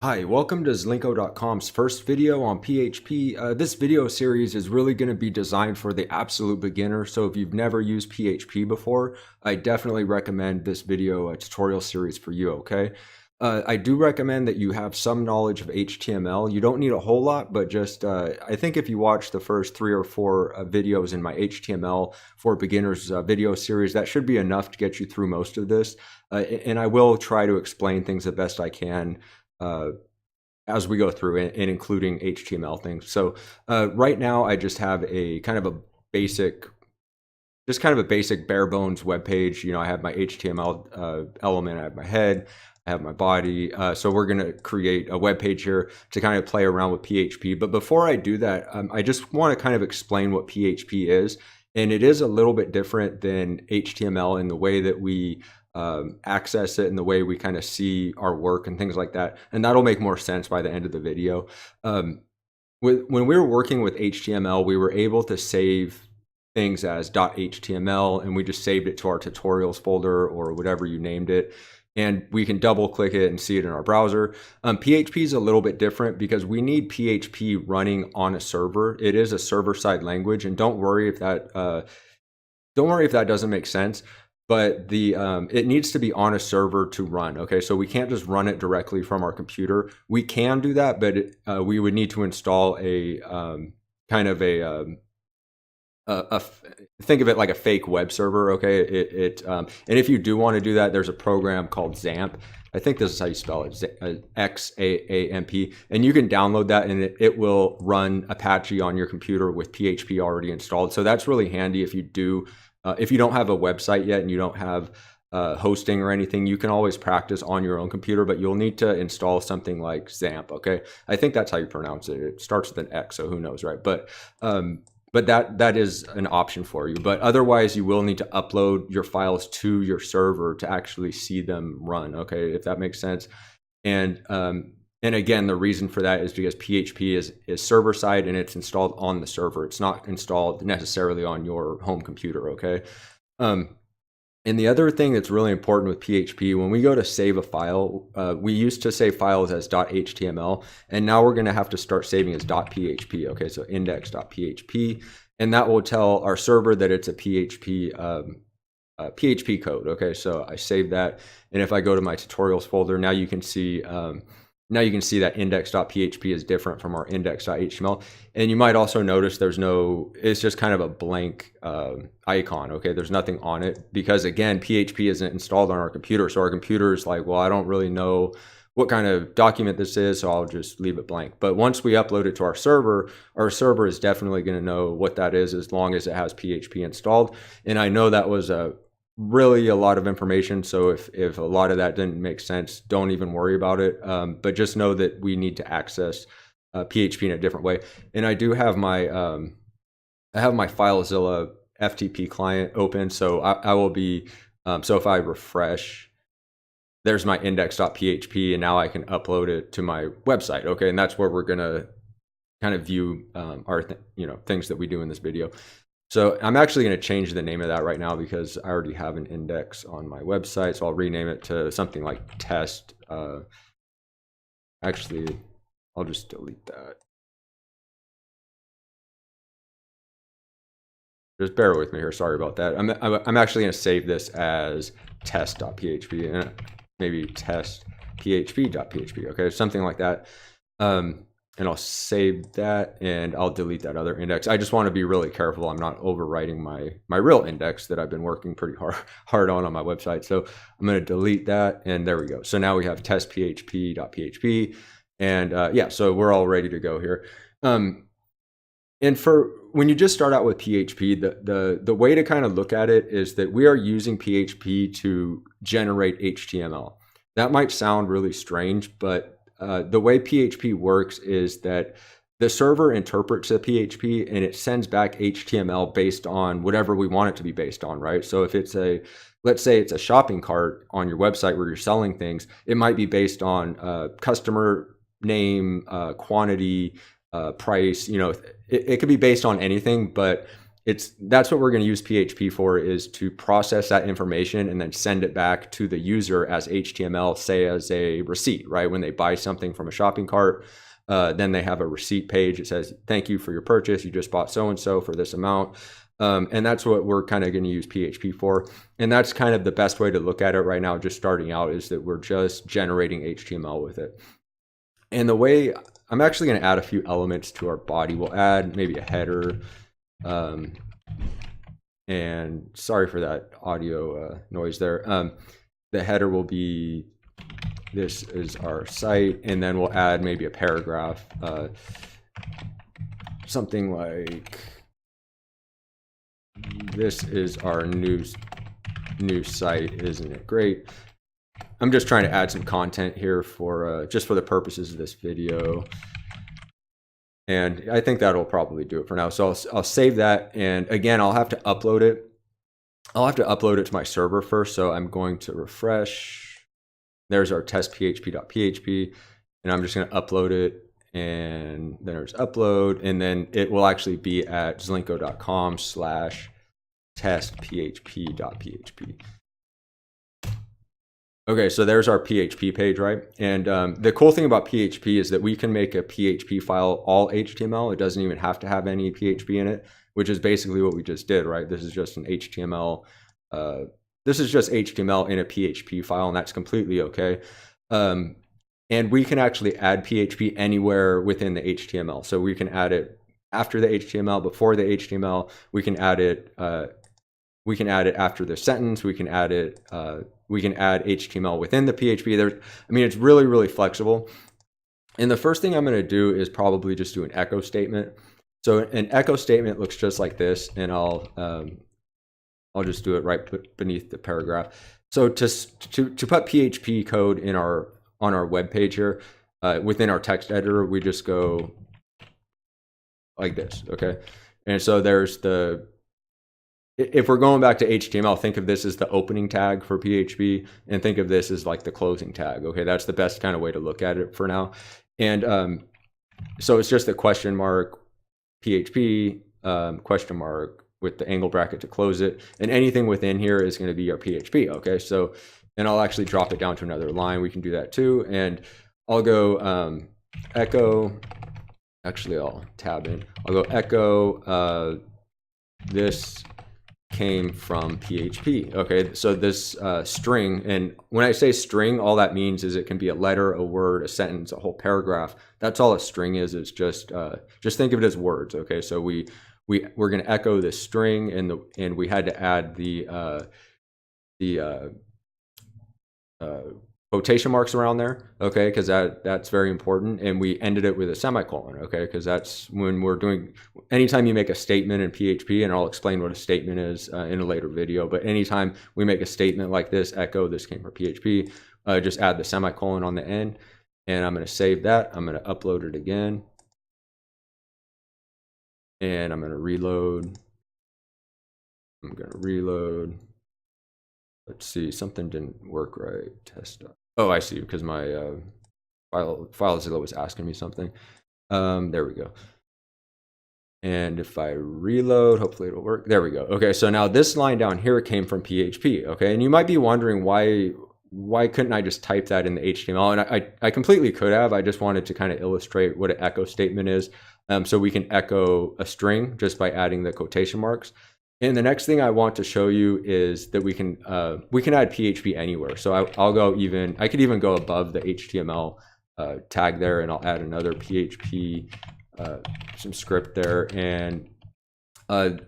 Hi, welcome to Zlinko.com's first video on PHP. This video series is really going to be designed for the absolute beginner, so if you've never used PHP before, I definitely recommend this video tutorial series for you, okay? I do recommend that you have some knowledge of HTML. You don't need a whole lot, but just I think if you watch the first 3 or 4 videos in my HTML for beginners video series, that should be enough to get you through most of this. And I will try to explain things the best I can as we go through and including HTML things. So right now I just have a kind of a basic, bare bones web page. You know, I have my HTML element, I have my head, I have my body. So we're going to create a web page here to kind of play around with PHP. But before I do that, I just want to kind of explain what PHP is. And it is a little bit different than HTML in the way that we access it and the way we kind of see our work and things like that. And that'll make more sense by the end of the video. When we were working with HTML, we were able to save things as .html, and we just saved it to our tutorials folder or whatever you named it. And we can double click it and see it in our browser. PHP is a little bit different because we need PHP running on a server. It is a server-side language, and don't worry if that doesn't make sense. But it needs to be on a server to run. Okay, so we can't just run it directly from our computer. We can do that, but we would need to install a kind of think of it like a fake web server. Okay, and if you do want to do that, there's a program called XAMPP. I think this is how you spell it, XAAMP, and you can download that, and it will run Apache on your computer with PHP already installed. So that's really handy if you do. If you don't have a website yet and you don't have hosting or anything, you can always practice on your own computer, but you'll need to install something like XAMPP, okay? I think that's how you pronounce it. It starts with an X, so who knows, right? But that is an option for you. But otherwise, you will need to upload your files to your server to actually see them run, okay? If that makes sense. And again, the reason for that is because PHP is server-side and it's installed on the server. It's not installed necessarily on your home computer, okay? And the other thing that's really important with PHP, when we go to save a file, we used to save files as .html, and now we're going to have to start saving as .php, okay? So index.php, and that will tell our server that it's a PHP code, okay? So I save that, and if I go to my tutorials folder, now you can see that index.php is different from our index.html. And you might also notice it's just kind of a blank icon, okay? There's nothing on it because, again, PHP isn't installed on our computer. So our computer is like, well, I don't really know what kind of document this is, so I'll just leave it blank. But once we upload it to our server is definitely going to know what that is as long as it has PHP installed. And I know that was really a lot of information, so if a lot of that didn't make sense, don't even worry about it, but just know that we need to access PHP in a different way. And I do have my FileZilla FTP client open, so I will be so if I refresh, there's my index.php, and now I can upload it to my website, okay? And that's where we're gonna kind of view our things that we do in this video. So I'm actually going to change the name of that right now because I already have an index on my website. So I'll rename it to something like test. Actually, I'll just delete that. Just bear with me here. Sorry about that. I'm actually going to save this as test.php and maybe test php.php. Okay, something like that. And I'll save that and I'll delete that other index. I just want to be really careful I'm not overwriting my real index that I've been working pretty hard on my website. So I'm going to delete that, and there we go. So now we have test.php, and yeah, so we're all ready to go here. And for when you just start out with PHP, the way to kind of look at it is that we are using PHP to generate HTML. That might sound really strange, but the way PHP works is that the server interprets the PHP and it sends back HTML based on whatever we want it to be based on, right? So if let's say it's a shopping cart on your website where you're selling things, it might be based on customer name, quantity, price. You know, it could be based on anything, but that's what we're going to use PHP for, is to process that information and then send it back to the user as HTML, say as a receipt, right? When they buy something from a shopping cart, then they have a receipt page. It says, thank you for your purchase. You just bought so-and-so for this amount. And that's what we're kind of going to use PHP for. And that's kind of the best way to look at it right now, just starting out, is that we're just generating HTML with it. And the way I'm actually going to add a few elements to our body. We'll add maybe a header. And sorry for that audio noise there. The header will be, this is our site, and then we'll add maybe a paragraph, something like, this is our new site, isn't it great? I'm just trying to add some content here for just for the purposes of this video. And I think that'll probably do it for now. So I'll save that. And again, I'll have to upload it. I'll have to upload it to my server first. So I'm going to refresh. There's our test php.php. And I'm just going to upload it. And then there's upload. And then it will actually be at zlinko.com/testphp.php. Okay, so there's our PHP page, right? And the cool thing about PHP is that we can make a PHP file all HTML. It doesn't even have to have any PHP in it, which is basically what we just did, right? This is just an HTML. This is just HTML in a PHP file, and that's completely okay. And we can actually add PHP anywhere within the HTML. So we can add it after the HTML, before the HTML. We can add it. We can add it after the sentence. We can add it. We can add HTML within the PHP. I mean, it's really, really flexible. And the first thing I'm going to do is probably just do an echo statement. So an echo statement looks just like this, and I'll just do it right beneath the paragraph. So to put PHP code in on our web page here, within our text editor, we just go like this, okay? And so there's if we're going back to HTML, think of this as the opening tag for PHP, and think of this as like the closing tag. Okay, that's the best kind of way to look at it for now. And so it's just a question mark PHP question mark with the angle bracket to close it, and anything within here is going to be our PHP. Okay, so, and I'll actually drop it down to another line. We can do that too, and I'll go echo. Actually, I'll tab in. I'll go echo. This came from PHP. Okay, so this string, and when I say string, all that means is it can be a letter, a word, a sentence, a whole paragraph. That's all a string is. It's just think of it as words. Okay, so we're going to echo this string, and we had to add the quotation marks around there, okay, because that's very important. And we ended it with a semicolon, okay, because that's when we're doing, anytime you make a statement in PHP, and I'll explain what a statement is in a later video, but anytime we make a statement like this, echo, this came from PHP, just add the semicolon on the end, and I'm going to save that. I'm going to upload it again, and I'm going to reload. Let's see, something didn't work right. Test. Oh, I see, because my FileZilla was asking me something. There we go. And if I reload, hopefully it'll work. There we go. Okay, so now this line down here came from PHP. Okay, and you might be wondering why couldn't I just type that in the HTML? And I completely could have. I just wanted to kind of illustrate what an echo statement is. So we can echo a string just by adding the quotation marks. And the next thing I want to show you is that we can add PHP anywhere. So I could even go above the HTML tag there, and I'll add another PHP, some script there. And I'm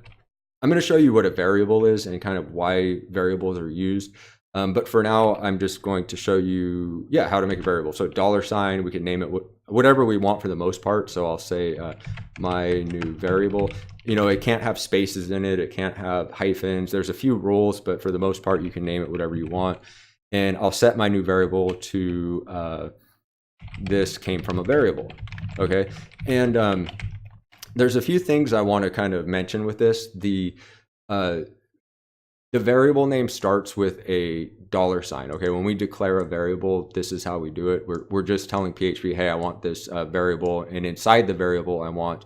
going to show you what a variable is and kind of why variables are used. But for now, I'm just going to show you, how to make a variable. So $, we can name it whatever we want for the most part. So I'll say my new variable. You know, it can't have spaces in it. It can't have hyphens. There's a few rules, but for the most part, you can name it whatever you want. And I'll set my new variable to this came from a variable. Okay. And there's a few things I want to kind of mention with this. The variable name starts with a $. Okay, when we declare a variable, this is how we do it. We're just telling PHP, hey, I want this variable, and inside the variable, I want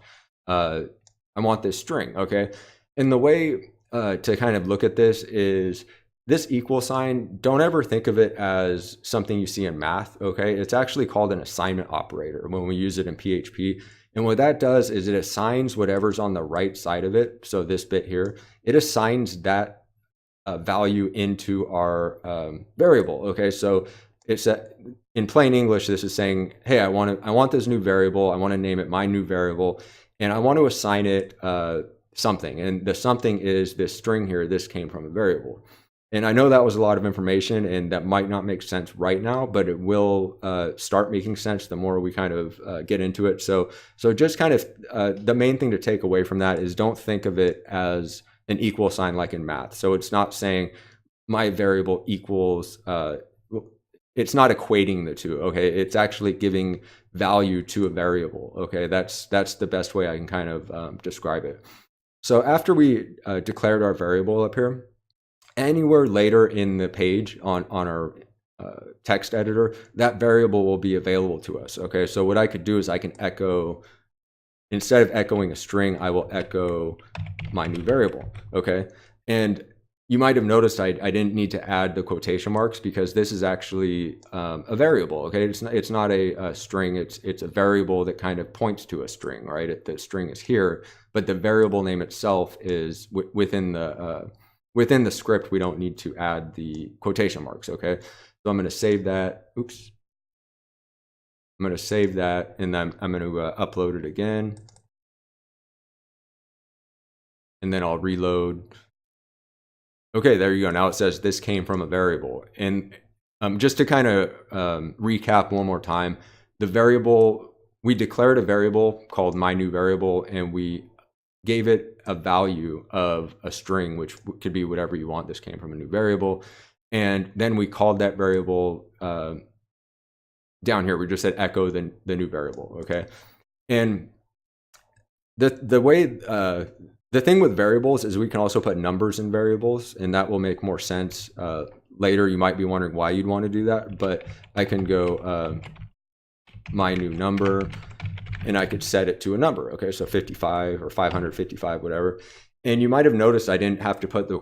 this string. Okay, And the way to kind of look at this is this equal sign, don't ever think of it as something you see in math, okay? It's actually called an assignment operator when we use it in PHP. And what that does is it assigns whatever's on the right side of it. So this bit here, it assigns that value into our variable, okay? So it's in plain English, this is saying, hey, I want this new variable. I want to name it my new variable, and I want to assign it something. And the something is this string here. This came from a variable. And I know that was a lot of information, and that might not make sense right now, but it will start making sense the more we kind of get into it. So just kind of the main thing to take away from that is don't think of it as an equal sign like in math. So it's not saying my variable equals, it's not equating the two, okay? It's actually giving value to a variable, okay? That's the best way I can kind of describe it. So after we declared our variable up here, anywhere later in the page on our text editor, that variable will be available to us, okay? So what I could do is I can echo, instead of echoing a string, I will echo my new variable, okay? And you might have noticed I didn't need to add the quotation marks because this is actually a variable, okay? It's not a string, it's a variable that kind of points to a string, right? The string is here, but the variable name itself is within the script. We don't need to add the quotation marks, okay? So I'm gonna save that, oops. I'm gonna save that, and then I'm gonna upload it again. And then I'll reload. Okay, there you go. Now it says this came from a variable. And just to kind of recap one more time, the variable, we declared a variable called my new variable, and we gave it a value of a string, which could be whatever you want. This came from a new variable. And then we called that variable down here. We just said echo the new variable, okay? And the way, the thing with variables is we can also put numbers in variables, and that will make more sense later. You might be wondering why you'd want to do that, but I can go my new number, and I could set it to a number, okay? So 55 or 555, whatever. And you might have noticed I didn't have to put the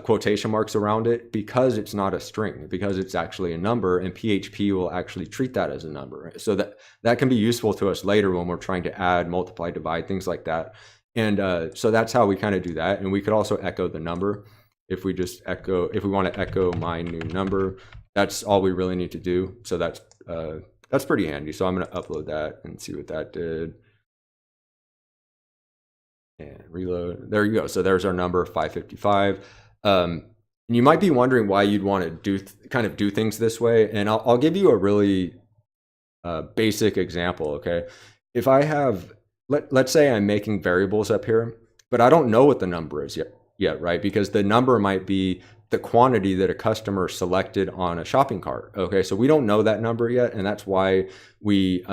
quotation marks around it because it's not a string, because it's actually a number, and PHP will actually treat that as a number. So that can be useful to us later when we're trying to add, multiply, divide, things like that. And so that's how we kind of do that. And we could also echo the number. If we just echo, if we want to echo my new number, that's all we really need to do. So that's pretty handy. So I'm going to upload that and see what that did. And reload. There you go. So there's our number, 555. And you might be wondering why you'd want to kind of do things this way. And I'll give you a really basic example, okay? If I have, let's say I'm making variables up here, but I don't know what the number is yet, right? Because the number might be the quantity that a customer selected on a shopping cart. Okay, so we don't know that number yet, and that's why we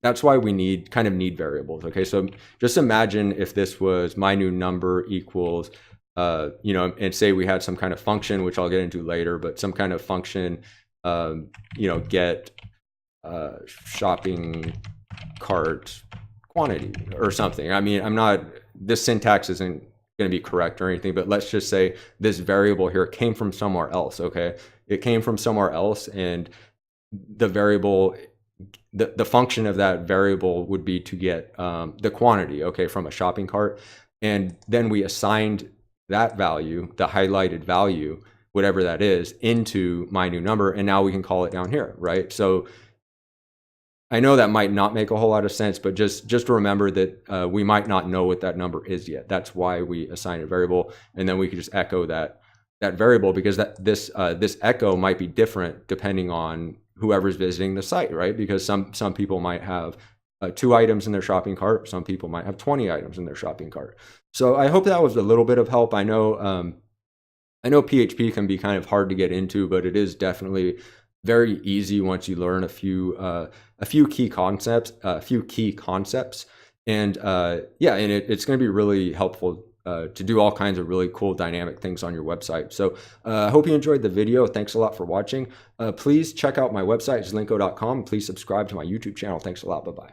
need variables. Okay, so just imagine if this was my new number equals, and say we had some kind of function, which I'll get into later, but some kind of function, get shopping cart quantity or something. I mean, this syntax isn't going to be correct or anything, but let's just say this variable here came from somewhere else, okay? It came from somewhere else, and the variable, the function of that variable would be to get the quantity, okay, from a shopping cart. And then we assigned that value, the highlighted value, whatever that is, into my new number, and now we can call it down here, right? So I know that might not make a whole lot of sense, but just remember that we might not know what that number is yet. That's why we assign a variable, and then we can just echo that variable, because this echo might be different depending on whoever's visiting the site, right? Because some people might have 2 items in their shopping cart. Some people might have 20 items in their shopping cart. So I hope that was a little bit of help. I know PHP can be kind of hard to get into, but it is definitely very easy once you learn a few key concepts, and it's going to be really helpful to do all kinds of really cool dynamic things on your website. So I hope you enjoyed the video. Thanks a lot for watching. Please check out my website, zlinko.com. Please subscribe to my YouTube channel. Thanks a lot. Bye-bye.